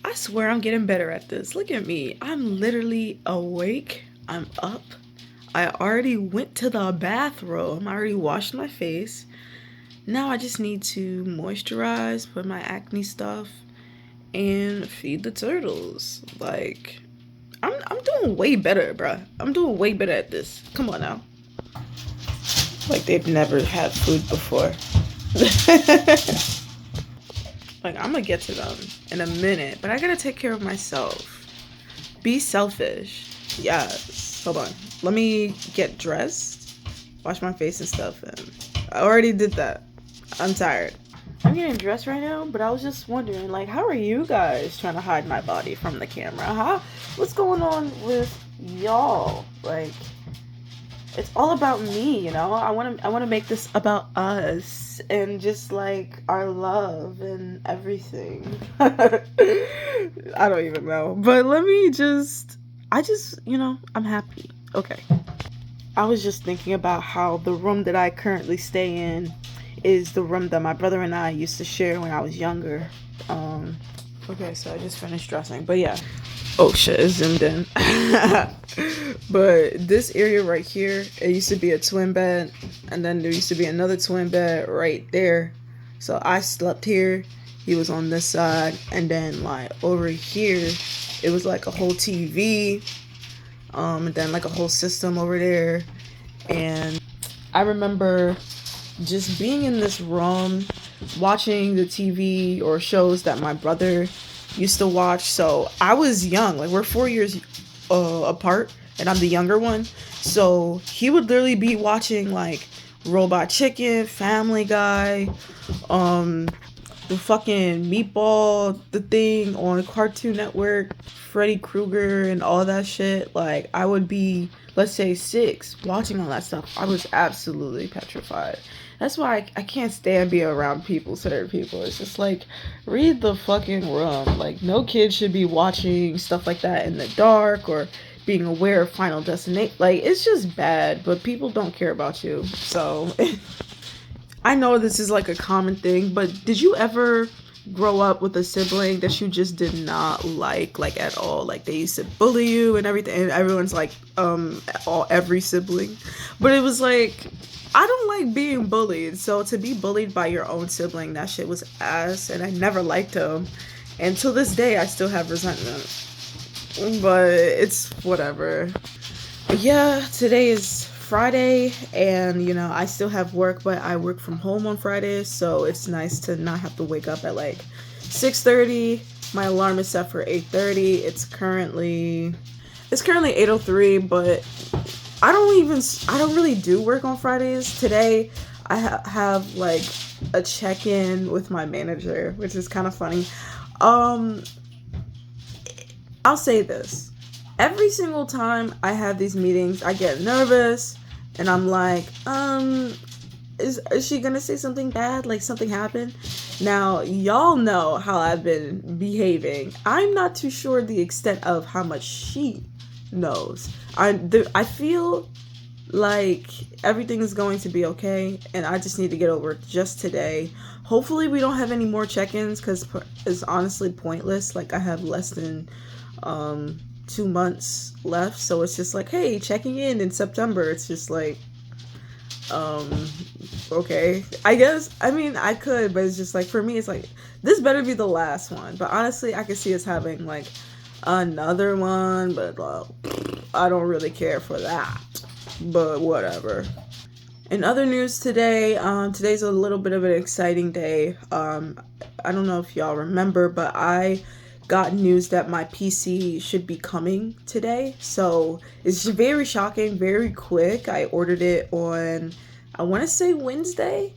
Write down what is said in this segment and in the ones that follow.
I swear I'm getting better at this. Look at me. I'm literally awake. I'm up. I already went to the bathroom. I already washed my face. Now I just need to moisturize, put my acne stuff, and feed the turtles. Like, I'm doing way better, bruh. I'm doing way better at this. Come on now. Like they've never had food before. Like, I'm gonna get to them in a minute, but I gotta take care of myself. Be selfish. Yes. Hold on. Let me get dressed, wash my face and stuff, and I already did that. I'm tired. I'm getting dressed right now, but I was just wondering, like, how are you guys trying to hide my body from the camera? What's going on with y'all? Like, it's all about me, you know. I want to make this about us and just like our love and everything. I don't even know, but I'm happy. Okay. I was just thinking about how the room that I currently stay in is the room that my brother and I used to share when I was younger. Okay, so I just finished dressing, but yeah. Oh shit, it zoomed in. But this area right here, it used to be a twin bed, and then there used to be another twin bed right there. So I slept here, he was on this side, and then like over here, it was like a whole TV, and then like a whole system over there. And I remember just being in this room, watching the TV or shows that my brother used to watch. So I was young, like we're 4 years apart, and I'm the younger one. So he would literally be watching like Robot Chicken, Family Guy, the fucking Meatball, the thing on Cartoon Network, Freddy Krueger, and all that shit. Like I would be, let's say 6, watching all that stuff. I was absolutely petrified. That's why I can't stand being around certain people. It's just like, read the fucking room. Like, no kid should be watching stuff like that in the dark or being aware of Final Destination. Like, it's just bad, but people don't care about you. So, I know this is like a common thing, but did you ever grow up with a sibling that you just did not like at all? Like, they used to bully you and everything, and everyone's like, every sibling. But it was like, I don't like being bullied, so to be bullied by your own sibling, that shit was ass, and I never liked him. And till this day, I still have resentment. But it's whatever. But yeah, today is Friday, and I still have work, but I work from home on Fridays, so it's nice to not have to wake up at like 6:30. My alarm is set for 8:30. It's currently 8:03, but I don't really do work on Fridays. Today, I have like a check-in with my manager, which is kind of funny. I'll say this. Every single time I have these meetings, I get nervous and I'm like, is she gonna say something bad? Like something happened? Now, y'all know how I've been behaving. I'm not too sure the extent of how much she knows. I feel like everything is going to be okay, and I just need to get over it just today. Hopefully we don't have any more check-ins, because it's honestly pointless. Like, I have less than 2 months left, so it's just like, hey, checking in September. It's just like, okay, I guess. I mean, I could, but it's just like, for me, it's like, this better be the last one. But honestly, I could see us having like another one, but I don't really care for that, but whatever. In other news today, today's a little bit of an exciting day. I don't know if y'all remember, but I got news that my PC should be coming today. So it's very shocking, very quick. I ordered it on, I want to say Wednesday.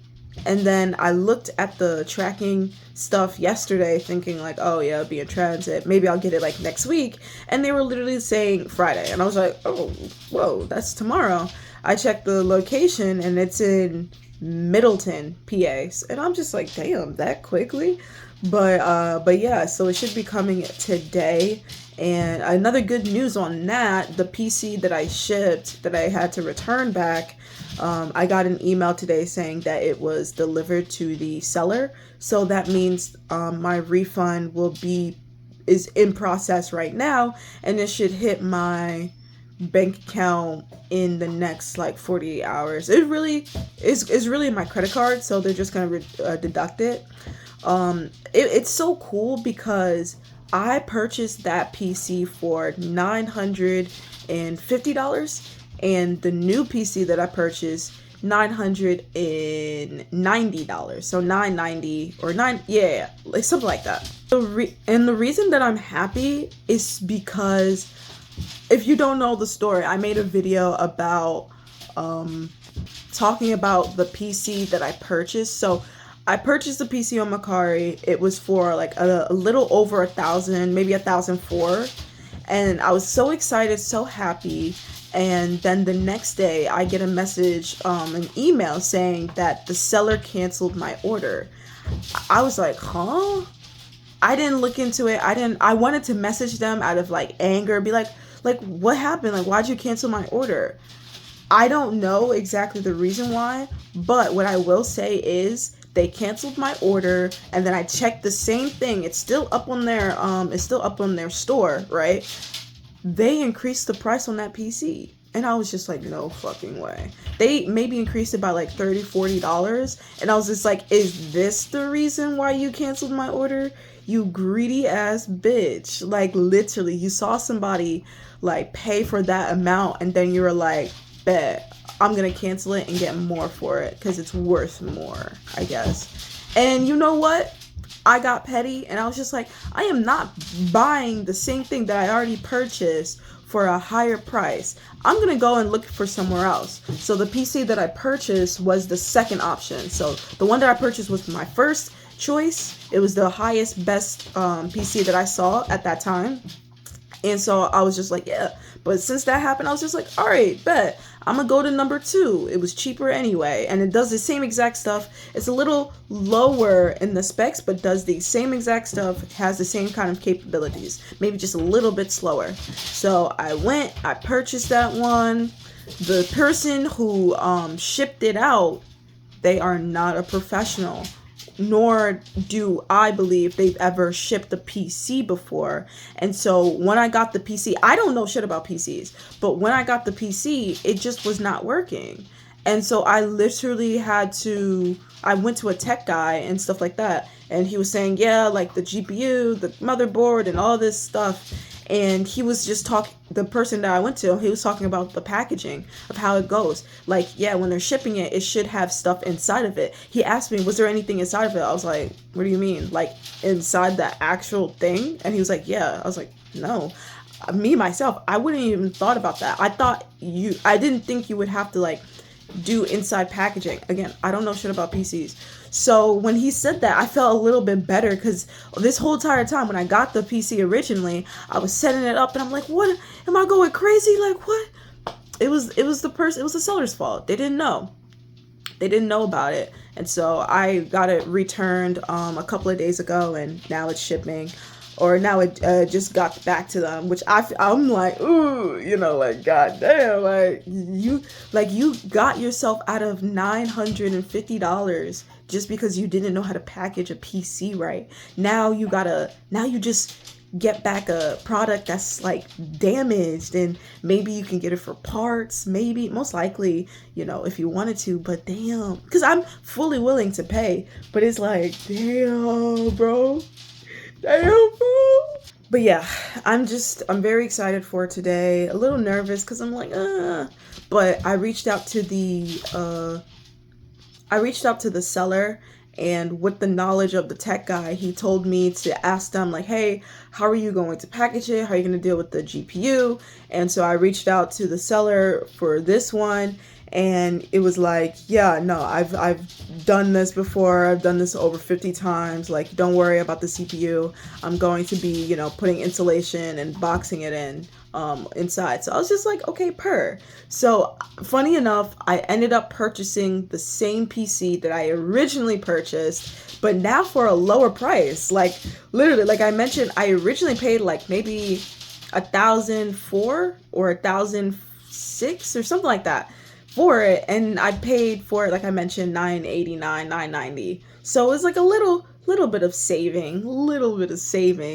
And then I looked at the tracking stuff yesterday thinking like, oh yeah, it'll be in transit. Maybe I'll get it like next week. And they were literally saying Friday. And I was like, oh, whoa, that's tomorrow. I checked the location and it's in Middleton, PA. And I'm just like, damn, that quickly? But yeah, so it should be coming today. And another good news on that, the PC that I shipped, that I had to return back, I got an email today saying that it was delivered to the seller. So that means my refund will be is in process right now, and it should hit my bank account in the next like 48 hours. It really is really my credit card, so they're just gonna deduct it. It's so cool because I purchased that PC for $950, and the new PC that I purchased $990. So $990 or like something like that. And the reason that I'm happy is because, if you don't know the story, I made a video about talking about the PC that I purchased. So I purchased the PC on Mercari. It was for like a little over 1,000, maybe 1,004, and I was so excited, so happy. And then the next day I get a message, an email saying that the seller canceled my order. I was like, huh? I didn't look into it. I wanted to message them out of like anger, be like what happened? Like, why'd you cancel my order? I don't know exactly the reason why, but what I will say is they canceled my order, and then I checked the same thing. It's still up on their store, right? They increased the price on that PC. And I was just like, no fucking way. They maybe increased it by like $30, $40. And I was just like, is this the reason why you canceled my order? You greedy ass bitch. Like, literally, you saw somebody like pay for that amount, and then you were like, bet, I'm gonna cancel it and get more for it because it's worth more, I guess. And you know what? I got petty, and I was just like, I am not buying the same thing that I already purchased for a higher price. I'm gonna go and look for somewhere else. So the PC that I purchased was the second option. So the one that I purchased was my first choice. It was the highest, best PC that I saw at that time. And so I was just like, yeah. But since that happened, I was just like, all right, bet. I'm going to go to number 2. It was cheaper anyway. And it does the same exact stuff. It's a little lower in the specs, but does the same exact stuff. Has the same kind of capabilities. Maybe just a little bit slower. So I purchased that one. The person who shipped it out, they are not a professional. Nor do I believe they've ever shipped a PC before. And so when I got the PC, I don't know shit about PCs, but when I got the PC, it just was not working. And so I literally I went to a tech guy and stuff like that. And he was saying, yeah, like the GPU, the motherboard, and all this stuff. And he was just the person that I went to, he was talking about the packaging of how it goes. Like, yeah, when they're shipping it, it should have stuff inside of it. He asked me, was there anything inside of it? I was like, what do you mean? Like, inside the actual thing? And he was like, yeah. I was like, no. Me, myself, I wouldn't even thought about that. I didn't think you would have to, like, do inside packaging. Again, I don't know shit about PCs. So when he said that, I felt a little bit better, because this whole entire time when I got the PC originally, I was setting it up and I'm like, what? Am I going crazy? Like, what? It was the seller's fault. They didn't know. They didn't know about it. And so I got it returned a couple of days ago, and now it's shipping. Or now it just got back to them, which I'm like, ooh, like, goddamn, like you got yourself out of $950 just because you didn't know how to package a PC right. Now you just get back a product that's like damaged, and maybe you can get it for parts, maybe, most likely, if you wanted to, but damn, because I'm fully willing to pay, but it's like, damn, bro. But yeah, I'm very excited for today. A little nervous because I'm like, but I reached out to the seller, and with the knowledge of the tech guy, he told me to ask them, like, hey, how are you going to package it? How are you going to deal with the GPU? And so I reached out to the seller for this one, and it was like, yeah, no, I've done this before. I've done this over 50 times. Like, don't worry about the CPU. I'm going to be, putting insulation and boxing it in inside. So I was just like, okay, So funny enough, I ended up purchasing the same PC that I originally purchased, but now for a lower price. Like, literally, like I mentioned, I originally paid like maybe 1,004 or 1,006 or something like that for it, and I paid for it, like I mentioned, $989, $990. So it was like a little little bit of saving,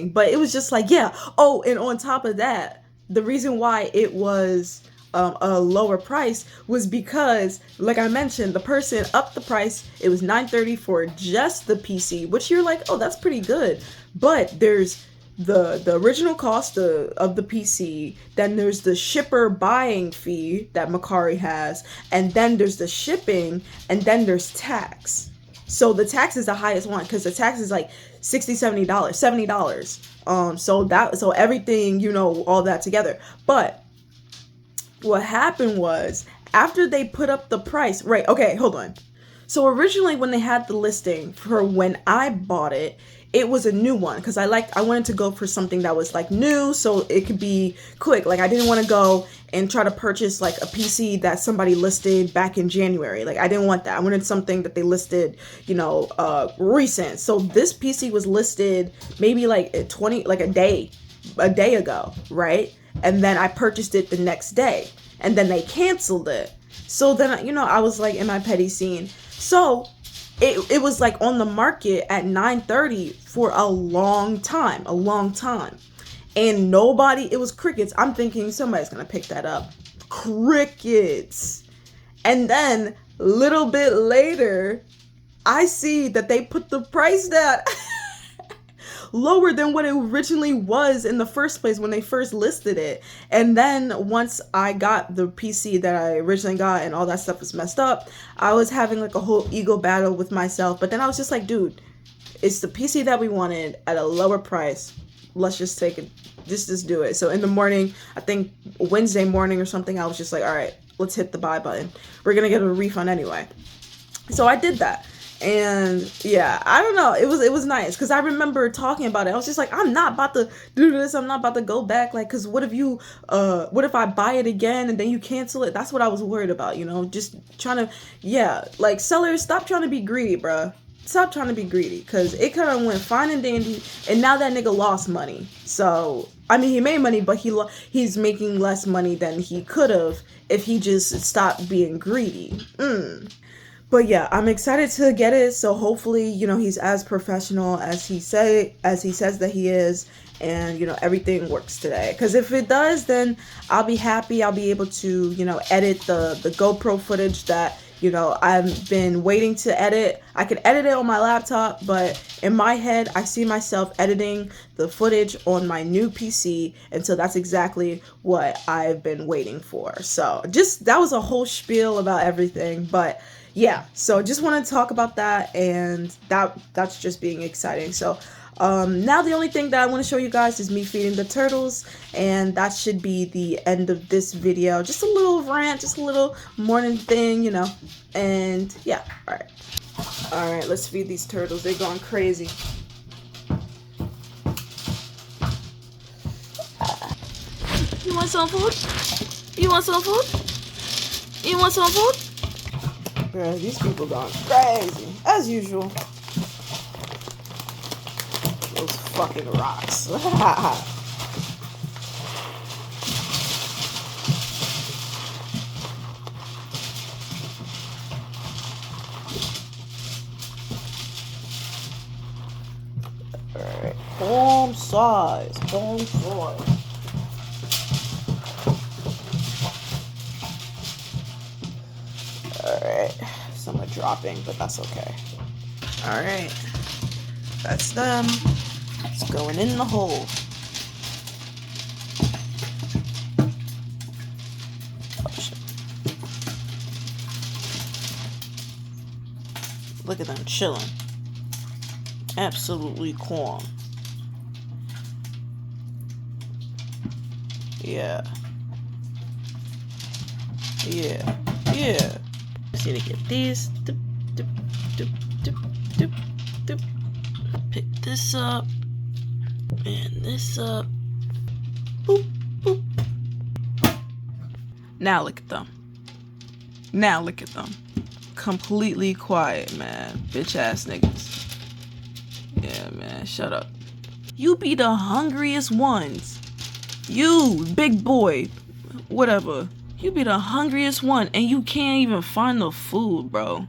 but it was just like, yeah. Oh, and on top of that, the reason why it was a lower price was because, like I mentioned, the person upped the price. It was $930 for just the PC, which you're like, oh, that's pretty good. But there's the original cost of the PC, then there's the shipper buying fee that Macari has, and then there's the shipping, and then there's tax. So the tax is the highest one because the tax is like $60, $70. So everything, you know, all that together. But what happened was, after they put up the price, right? Okay, hold on. So originally when they had the listing for when I bought it, it was a new one because I wanted to go for something that was like new, so it could be quick. Like I didn't want to go and try to purchase like a PC that somebody listed back in January. Like I didn't want that. I wanted something that they listed, you know, recent. So this PC was listed maybe like a day ago, right? And then I purchased it the next day, and then they canceled it. So then, you know, I was like in my petty scene. So it was like on the market at $930 for a long time. And nobody, it was crickets. I'm thinking somebody's going to pick that up. Crickets. And then a little bit later, I see that they put the price down lower than what it originally was in the first place when they first listed it. And then once I got the PC that I originally got and all that stuff was messed up, I was having like a whole ego battle with myself. But then I was just like, dude, it's the PC that we wanted at a lower price. Let's just take it. Just do it. So in the morning, I think Wednesday morning or something, I was just like, all right, let's hit the buy button. We're going to get a refund anyway. So I did that. And yeah, I don't know. It was nice because I remember talking about it. I was just like, I'm not about to do this. I'm not about to go back. Like, because what if I buy it again and then you cancel it? That's what I was worried about, you know, just trying to, yeah, like sellers, stop trying to be greedy, bruh. Stop trying to be greedy because it kind of went fine and dandy. And now that nigga lost money. So, I mean, he made money, but he's making less money than he could have if he just stopped being greedy. But yeah, I'm excited to get it. So hopefully, you know, he's as professional as he says that he is, and you know, everything works today. Because if it does, then I'll be happy. I'll be able to, you know, edit the GoPro footage that, you know, I've been waiting to edit. I could edit it on my laptop, but in my head, I see myself editing the footage on my new PC, and so that's exactly what I've been waiting for. So just, that was a whole spiel about everything, but yeah, so just want to talk about that, and that's just being exciting. So now the only thing that I want to show you guys is me feeding the turtles, and that should be the end of this video. Just a little rant, just a little morning thing, you know, and yeah, all right, let's feed these turtles. They're going crazy. You want some food? You want some food? You want some food? Bro, these people going crazy, as usual. Those fucking rocks. Alright, palm size. Alright, some are dropping, but that's okay. Alright, that's them. It's going in the hole. Oh, shit. Look at them chilling. Absolutely calm. Yeah. Just need to get these. Pick this up. And this up. Boop, boop. Now look at them. Completely quiet, man. Bitch ass niggas. Yeah, man. Shut up. You be the hungriest ones. You, big boy. Whatever. You be the hungriest one, and you can't even find the food, bro.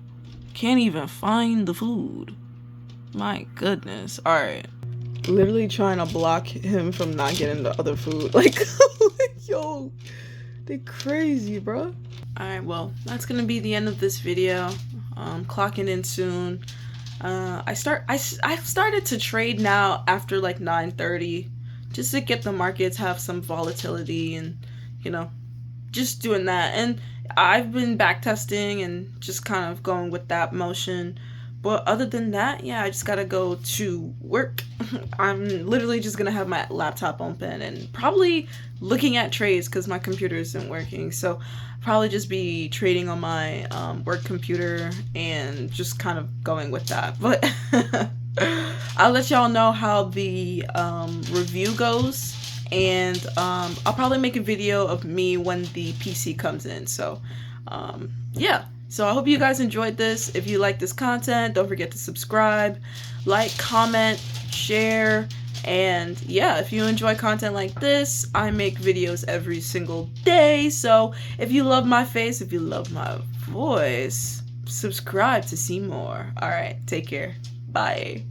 Can't even find the food. My goodness. Alright. Literally trying to block him from not getting the other food. Like, yo, they crazy, bro. Alright, well, that's gonna be the end of this video. Clocking in soon. I started to trade now after like 9:30, just to get the markets have some volatility, and you know, just doing that. And I've been back testing and just kind of going with that motion. But other than that, yeah, I just gotta go to work. I'm literally just gonna have my laptop open and probably looking at trades because my computer isn't working. So probably just be trading on my work computer and just kind of going with that. But I'll let y'all know how the review goes. And I'll probably make a video of me when the PC comes in. So yeah. So I hope you guys enjoyed this. If you like this content, don't forget to subscribe, like, comment, share, and yeah, if you enjoy content like this, I make videos every single day. So if you love my face, if you love my voice, subscribe to see more. All right, take care. Bye.